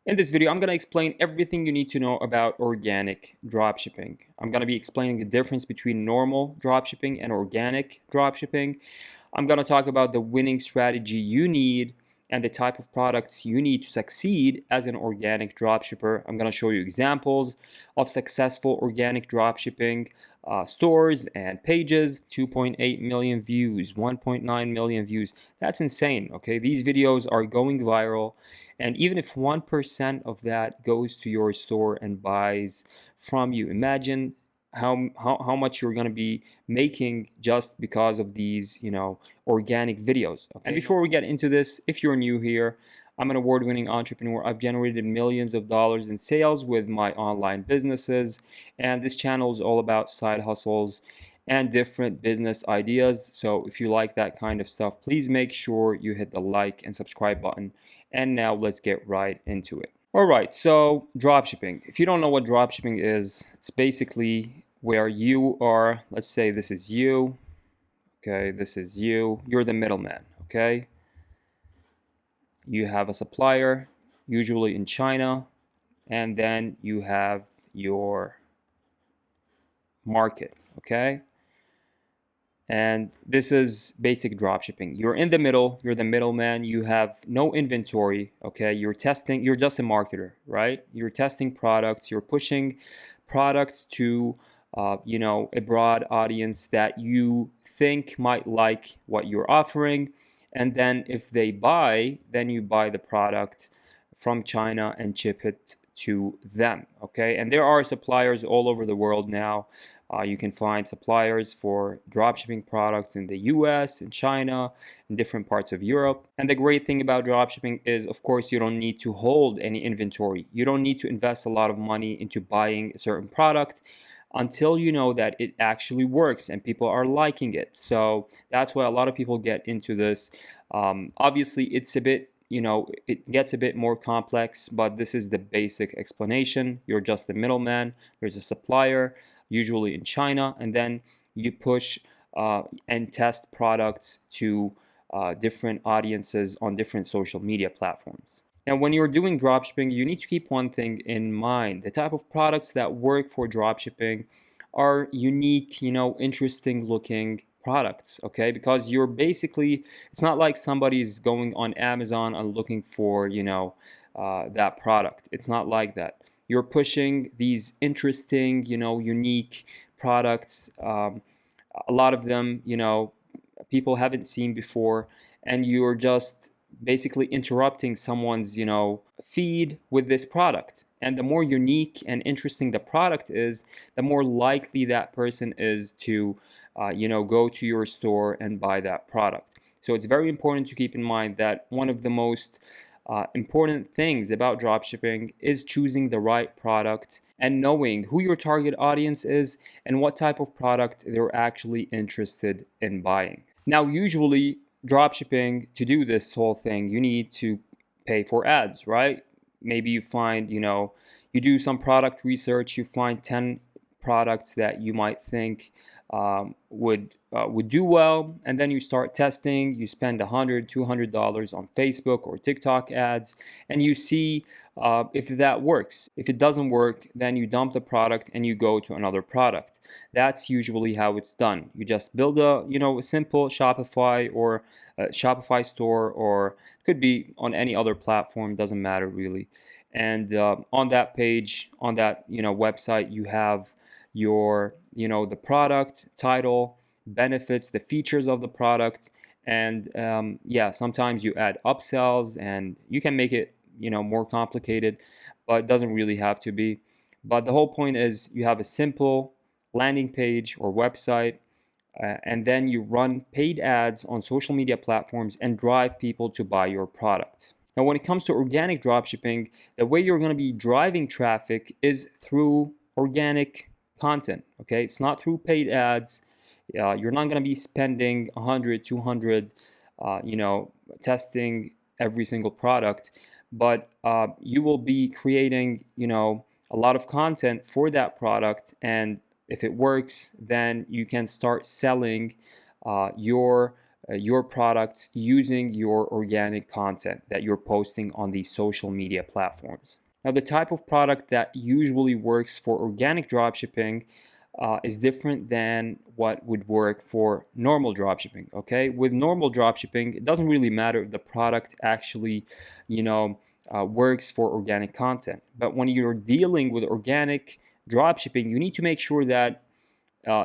In this video, I'm going to explain everything you need to know about organic dropshipping. I'm going to be explaining the difference between normal dropshipping and organic dropshipping. I'm going to talk about the winning strategy you need and the type of products you need to succeed as an organic dropshipper. I'm going to show you examples of successful organic dropshipping stores and pages. 2.8 million views, 1.9 million views. That's insane, okay? These videos are going viral. And even if 1% of that goes to your store and buys from you, imagine how much you're going to be making just because of these, organic videos. Okay. And before we get into this, if you're new here, I'm an award-winning entrepreneur. I've generated millions of dollars in sales with my online businesses, and this channel is all about side hustles and different business ideas. So if you like that kind of stuff, please make sure you hit the like and subscribe button. And now let's get right into it. All right, so dropshipping. If you don't know what dropshipping is, it's basically where you are, let's say this is you, okay, this is you, you're the middleman, okay? You have a supplier, usually in China, and then you have your market, okay? And this is basic dropshipping. You're in the middle, you're the middleman, you have no inventory, okay? You're testing, you're just a marketer, right? You're testing products, you're pushing products to, a broad audience that you think might like what you're offering. And then if they buy, then you buy the product from China and ship it to them, okay? And there are suppliers all over the world now. You can find suppliers for dropshipping products in the US, in China, in different parts of Europe. And the great thing about dropshipping is, of course, you don't need to hold any inventory. You don't need to invest a lot of money into buying a certain product until you know that it actually works and people are liking it. So that's why a lot of people get into this. Obviously, it's a bit it gets a bit more complex, but this is the basic explanation. You're just the middleman. There's a supplier, usually in China, and then you push and test products to different audiences on different social media platforms. Now, when you're doing dropshipping, you need to keep one thing in mind. The type of products that work for dropshipping are unique, interesting looking products, okay? Because you're basically, it's not like somebody's going on Amazon and looking for, that product. It's not like that. You're pushing these interesting, unique products. A lot of them, people haven't seen before, and you're just basically interrupting someone's, feed with this product. And the more unique and interesting the product is, the more likely that person is to go to your store and buy that product. So it's very important to keep in mind that one of the most important things about dropshipping is choosing the right product and knowing who your target audience is and what type of product they're actually interested in buying. Now, usually dropshipping, to do this whole thing, you need to pay for ads, right? Maybe you find, you do some product research, you find 10 products that you might think would do well, and then you start testing. You spend $100, $200 on Facebook or TikTok ads, and you see if that works. If it doesn't work, then you dump the product and you go to another product. That's usually how it's done. You just build a simple Shopify or Shopify store, or it could be on any other platform, doesn't matter really. And on that page, on that website, you have your the product title, benefits, the features of the product, and sometimes you add upsells, and you can make it more complicated, but it doesn't really have to be. But the whole point is you have a simple landing page or website, and then you run paid ads on social media platforms and drive people to buy your product. Now, when it comes to organic dropshipping, the way you're going to be driving traffic is through organic content, okay? It's not through paid ads. You're not going to be spending 100, 200, testing every single product, but you will be creating, a lot of content for that product, and if it works, then you can start selling your your products using your organic content that you're posting on these social media platforms. Now, the type of product that usually works for organic dropshipping is different than what would work for normal dropshipping. Okay, with normal dropshipping, it doesn't really matter if the product actually, works for organic content. But when you're dealing with organic dropshipping, you need to make sure that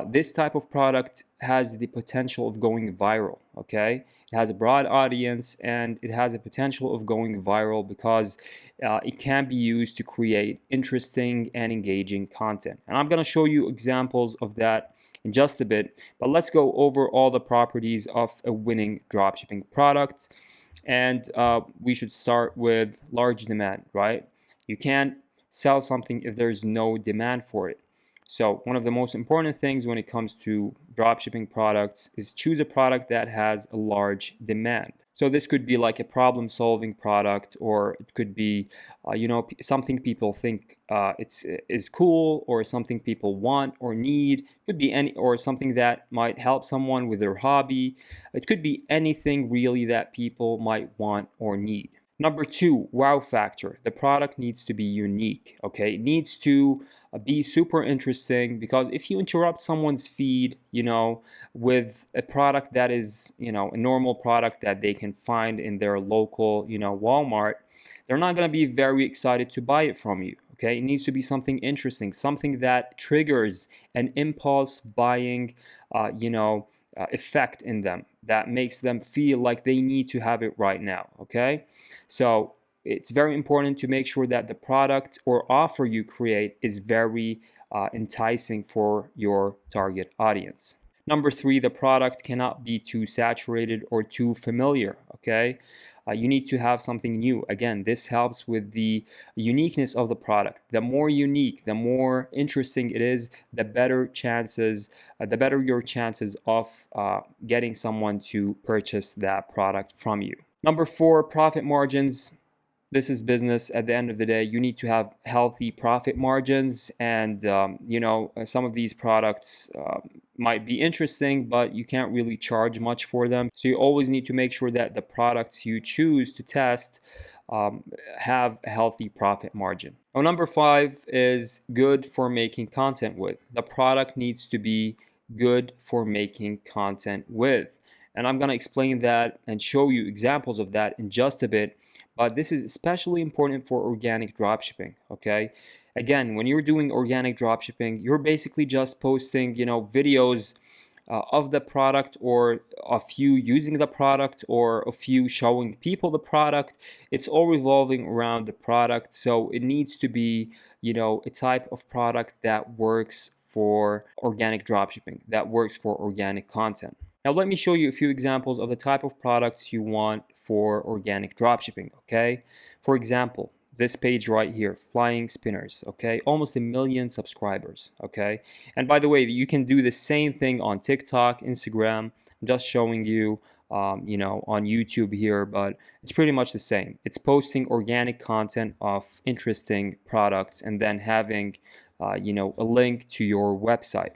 this type of product has the potential of going viral. Okay, it has a broad audience and it has a potential of going viral because it can be used to create interesting and engaging content. And I'm going to show you examples of that in just a bit, but let's go over all the properties of a winning dropshipping product. And we should start with large demand, right? You can't sell something if there's no demand for it. So one of the most important things when it comes to dropshipping products is choose a product that has a large demand. So this could be like a problem-solving product, or it could be, something people think is cool, or something people want or need. It could be any, or something that might help someone with their hobby. It could be anything really that people might want or need. Number two, wow factor. The product needs to be unique, okay? It needs to be super interesting, because if you interrupt someone's feed, with a product that is, a normal product that they can find in their local, Walmart, they're not going to be very excited to buy it from you, okay? It needs to be something interesting, something that triggers an impulse buying, effect in them that makes them feel like they need to have it right now, okay? So it's very important to make sure that the product or offer you create is very enticing for your target audience. Number three, the product cannot be too saturated or too familiar, okay? You need to have something new. Again, this helps with the uniqueness of the product. The more unique, the more interesting it is, the better your chances of getting someone to purchase that product from you. Number four, profit margins. This is business. At the end of the day, you need to have healthy profit margins, and some of these products might be interesting, but you can't really charge much for them. So you always need to make sure that the products you choose to test have a healthy profit margin. Now, number five is good for making content with. The product needs to be good for making content with. And I'm going to explain that and show you examples of that in just a bit. But this is especially important for organic dropshipping, okay? Again, when you're doing organic dropshipping, you're basically just posting, videos of the product, or a few using the product, or a few showing people the product. It's all revolving around the product. So it needs to be, a type of product that works for organic dropshipping, that works for organic content. Now let me show you a few examples of the type of products you want for organic dropshipping, okay? For example, this page right here, flying spinners, okay? Almost 1 million subscribers, okay? And by the way, you can do the same thing on TikTok, Instagram. I'm just showing you, on YouTube here, but it's pretty much the same. It's posting organic content of interesting products and then having, a link to your website,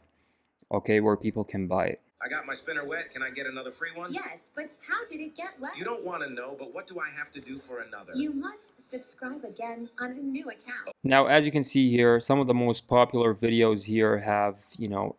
okay, where people can buy it. I got my spinner wet. Can I get another free one? Yes, but how did it get wet? You don't want to know, but what do I have to do for another? You must subscribe again on a new account. Now, as you can see here, some of the most popular videos here have,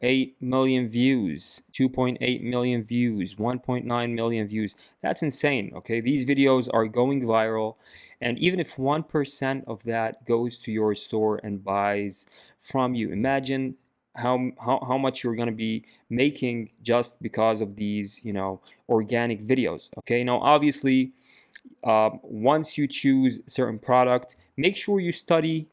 8 million views, 2.8 million views, 1.9 million views. That's insane, okay? These videos are going viral, and even if 1% of that goes to your store and buys from you, imagine how much you're going to be making just because of these, organic videos, okay? Now, obviously, once you choose a certain product, make sure you study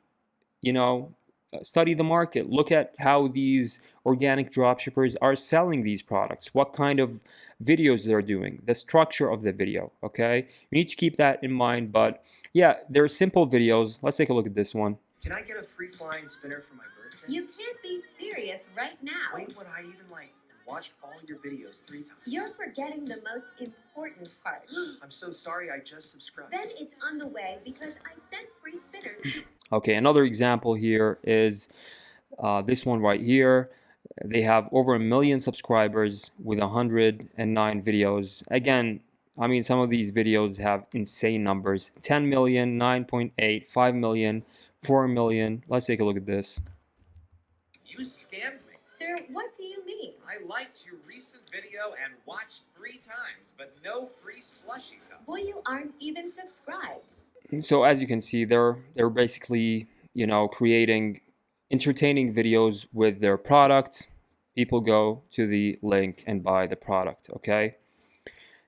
the market. Look at how these organic dropshippers are selling these products, what kind of videos they're doing, the structure of the video, okay? You need to keep that in mind. But yeah, they're simple videos. Let's take a look at this one. Can I get a free flying spinner for my birthday? You can't be serious right now. Wait, would I even watched all your videos 3 times? You're forgetting the most important part. I'm so sorry, I just subscribed. Then it's on the way because I sent free spinners. Okay, another example here is this one right here. They have over 1 million subscribers with 109 videos. Again, I mean, some of these videos have insane numbers: 10 million, 9.8, 5 million, 4 million. Let's take a look at this. You scammed me. Sir, what do you mean? I liked your recent video and watched 3 times, but no free slushy cup. Boy, you aren't even subscribed. So as you can see, they're basically, creating entertaining videos with their product. People go to the link and buy the product, okay?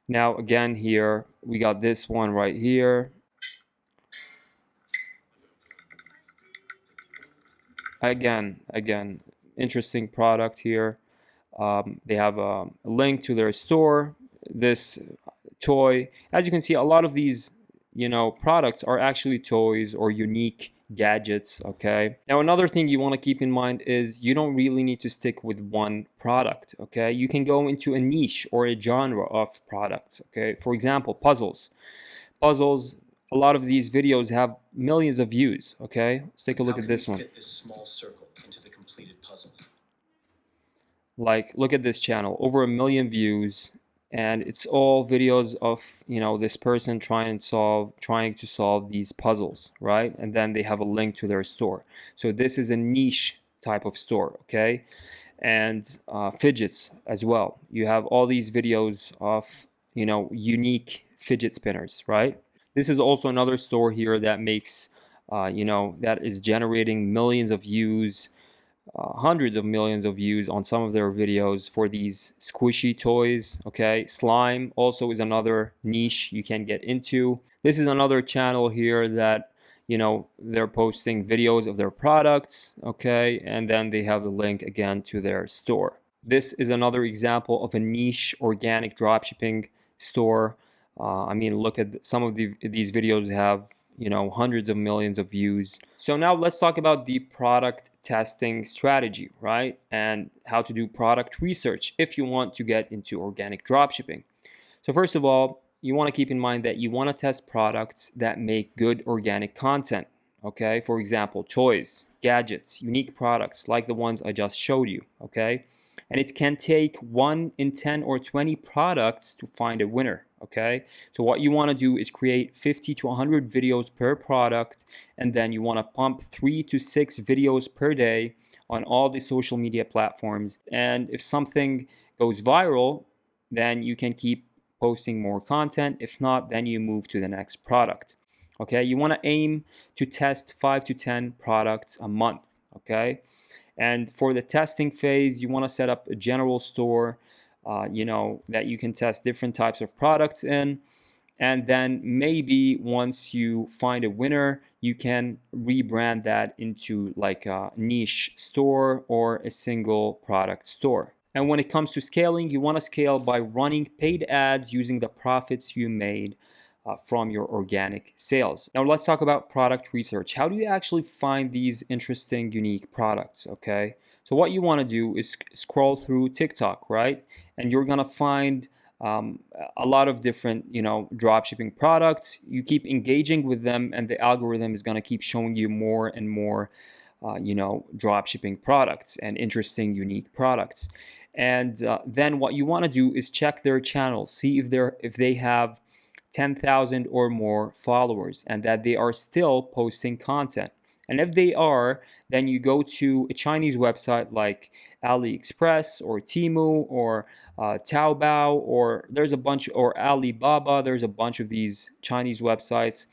Now again, here we got this one right here. Again, interesting product here. They have a link to their store. This toy, as you can see, a lot of these products are actually toys or unique gadgets. Okay, now another thing you want to keep in mind is you don't really need to stick with one product. Okay, you can go into a niche or a genre of products. Okay, for example, puzzles. A lot of these videos have millions of views. Okay, let's take a look at this one. Fit this small circle into the completed puzzle? Like, look at this channel, over 1 million views, and it's all videos of this person trying to solve these puzzles, right? And then they have a link to their store. So this is a niche type of store. Okay, and fidgets as well. You have all these videos of unique fidget spinners, right? This is also another store here that makes that is generating millions of views, hundreds of millions of views on some of their videos for these squishy toys. Okay, slime also is another niche you can get into. This is another channel here that they're posting videos of their products. Okay, and then they have the link again to their store. This is another example of a niche organic dropshipping store. I mean, look at some of these videos have hundreds of millions of views. So now let's talk about the product testing strategy, right? And how to do product research if you want to get into organic dropshipping. So first of all, you want to keep in mind that you want to test products that make good organic content. Okay, for example, toys, gadgets, unique products like the ones I just showed you. Okay, and it can take 1 in 10 or 20 products to find a winner. Okay, so what you want to do is create 50 to 100 videos per product, and then you want to pump 3 to 6 videos per day on all the social media platforms. And if something goes viral, then you can keep posting more content. If not, then you move to the next product. Okay, you want to aim to test 5 to 10 products a month. Okay, and for the testing phase, you want to set up a general store that you can test different types of products in. And then maybe once you find a winner, you can rebrand that into like a niche store or a single product store. And when it comes to scaling, you want to scale by running paid ads using the profits you made from your organic sales. Now let's talk about product research. How do you actually find these interesting, unique products? Okay, so what you want to do is scroll through TikTok, right? And you're gonna find a lot of different, dropshipping products. You keep engaging with them, and the algorithm is gonna keep showing you more and more, dropshipping products and interesting, unique products. And then what you want to do is check their channels, see if they have 10,000 or more followers and that they are still posting content. And if they are, then you go to a Chinese website like AliExpress or Temu or Taobao, or there's a bunch, or Alibaba. There's a bunch of these Chinese websites,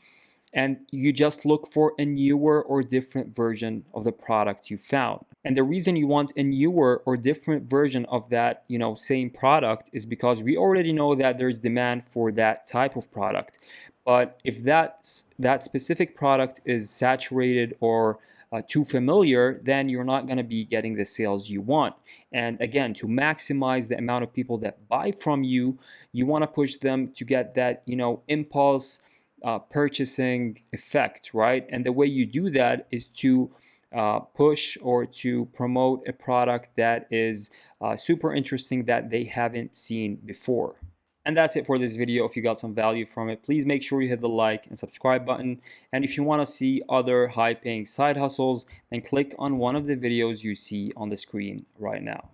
and you just look for a newer or different version of the product you found. And the reason you want a newer or different version of that, same product is because we already know that there's demand for that type of product. But if that specific product is saturated or too familiar, then you're not going to be getting the sales you want. And again, to maximize the amount of people that buy from you, you want to push them to get that, impulse purchasing effect, right? And the way you do that is to push or to promote a product that is super interesting that they haven't seen before. And that's it for this video. If you got some value from it, please make sure you hit the like and subscribe button. And if you want to see other high paying side hustles, then click on one of the videos you see on the screen right now.